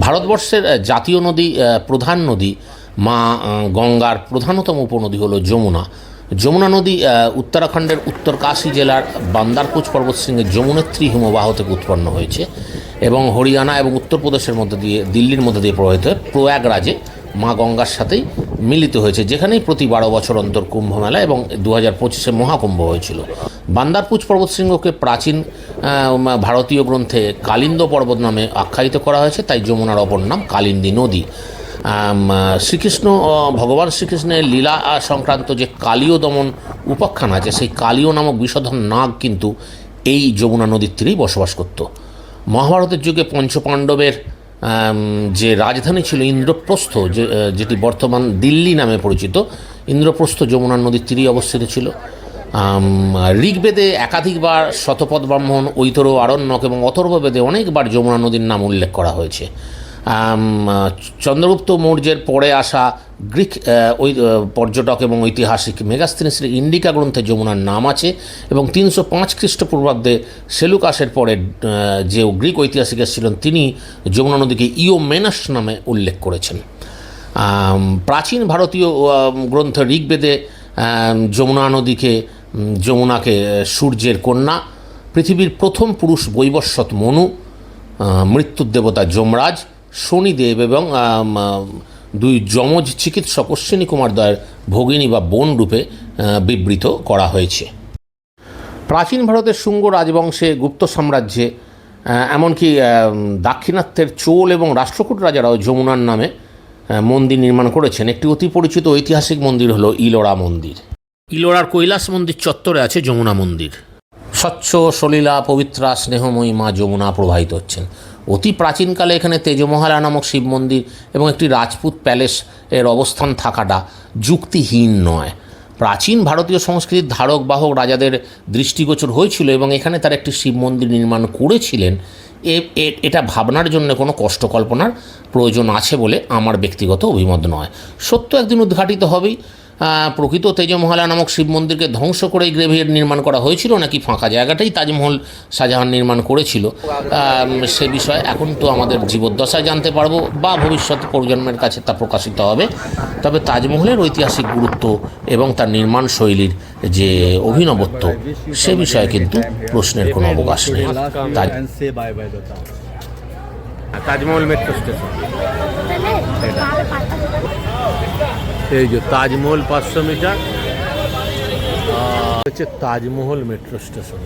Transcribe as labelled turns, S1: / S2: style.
S1: ভারতবর্ষের জাতীয় নদী, প্রধান নদী মা গঙ্গার প্রধানতম উপনদী হলো যমুনা। যমুনা নদী উত্তরাখণ্ডের উত্তরকাশী জেলার বান্দারকুচ পর্বতশৃঙ্গের যমুনেত্রী হিমবাহ থেকে উৎপন্ন হয়েছে এবং হরিয়ানা এবং উত্তরপ্রদেশের মধ্যে দিয়ে, দিল্লির মধ্যে দিয়ে প্রবাহিত হয়ে প্রয়াগরাজে মা গঙ্গার সাথেই মিলিত হয়েছে, যেখানেই প্রতি 12 বছর অন্তর কুম্ভ মেলা এবং 2025-এ মহাকুম্ভ হয়েছিল। বান্দারকুচ পর্বতশৃঙ্গকে প্রাচীন ভারতীয় গ্রন্থে কালিন্দ পর্বত নামে আখ্যায়িত করা হয়েছে, তাই যমুনার অপর নাম কালিন্দী নদী। শ্রীকৃষ্ণ, ভগবান শ্রীকৃষ্ণের লীলা সংক্রান্ত যে কালীয় দমন উপাখ্যান আছে, সেই কালীয় নামক বিষধর নাগ কিন্তু এই যমুনা নদীর তীরেই বসবাস করত। মহাভারতের যুগে পঞ্চপাণ্ডবের যে রাজধানী ছিল ইন্দ্রপ্রস্থ, যেটি বর্তমান দিল্লি নামে পরিচিত, ইন্দ্রপ্রস্থ যমুনা নদীর তীরেই অবস্থিত ছিল। ঋগ্বেদে একাধিকবার শতপথ ব্রাহ্মণ, ঐতর আরণ্যক এবং অথর্ববেদে অনেকবার যমুনা নদীর নাম উল্লেখ করা হয়েছে। চন্দ্রগুপ্ত মৌর্যের পরে আসা গ্রিক পর্যটক এবং ঐতিহাসিক মেগাস্তিনিসের ইন্ডিকা গ্রন্থে যমুনার নাম আছে এবং 305 খ্রিস্টপূর্বাব্দে সেলুকাসের পরে যে গ্রিক ঐতিহাসিক ছিলেন তিনি যমুনা নদীকে ইওমেনাস নামে উল্লেখ করেছেন। প্রাচীন ভারতীয় গ্রন্থ ঋগ্বেদে যমুনাকে সূর্যের কন্যা, পৃথিবীর প্রথম পুরুষ বৈবস্বত মনু, মৃত্যুর দেবতা যমরাজ, শনিদেব এবং 2 যমজ চিকিৎসক অশ্বিনী কুমারদ্বয়ের ভগিনী বা বোন রূপে বিবৃত করা হয়েছে। প্রাচীন ভারতের শুঙ্গ রাজবংশে, গুপ্ত সাম্রাজ্যে, এমনকি দাক্ষিণাত্যের চোল এবং রাষ্ট্রকূট রাজারাও যমুনার নামে মন্দির নির্মাণ করেছেন। একটি অতি পরিচিত ঐতিহাসিক মন্দির হলো ইলোরা মন্দির। ইলোরার কৈলাস মন্দির চত্বরে আছে যমুনা মন্দির। স্বচ্ছ সলীলা পবিত্রা স্নেহময়ী মা যমুনা প্রবাহিত হচ্ছেন। অতি প্রাচীনকালে এখানে তেজমহালা নামক শিব মন্দির এবং একটি রাজপুত প্যালেস এর অবস্থান থাকাটা যুক্তিহীন নয়। প্রাচীন ভারতীয় সংস্কৃতির ধারক বাহক রাজাদের দৃষ্টিগোচর হয়েছিল এবং এখানে তার একটি শিব মন্দির নির্মাণ করেছিলেন। এটা ভাবনার জন্য কোনো কষ্ট কল্পনার প্রয়োজন আছে বলে আমার ব্যক্তিগত অভিমত নয়। সত্য একদিন উদ্ঘাটিত হবেই। প্রকৃত তেজমহলা নামক শিব মন্দিরকে ধ্বংস করে গ্রেভিয়ার্ড নির্মাণ করা হয়েছিল নাকি ফাঁকা জায়গাটাই তাজমহল শাহজাহান নির্মাণ করেছিল, সে বিষয়ে এখন তো আমাদের জীবদ্দশায় জানতে পারবো বা ভবিষ্যৎ প্রজন্মের কাছে তা প্রকাশিত হবে। তবে তাজমহলের ঐতিহাসিক গুরুত্ব এবং তার নির্মাণ শৈলীর যে অভিনবত্ব, সে বিষয়ে কিন্তু প্রশ্নের কোনো অবকাশ নেই। তাজমহল মেট্রো স্টেশন, এই যে তাজমহল 500 মিটার হচ্ছে তাজমহল মেট্রো স্টেশন।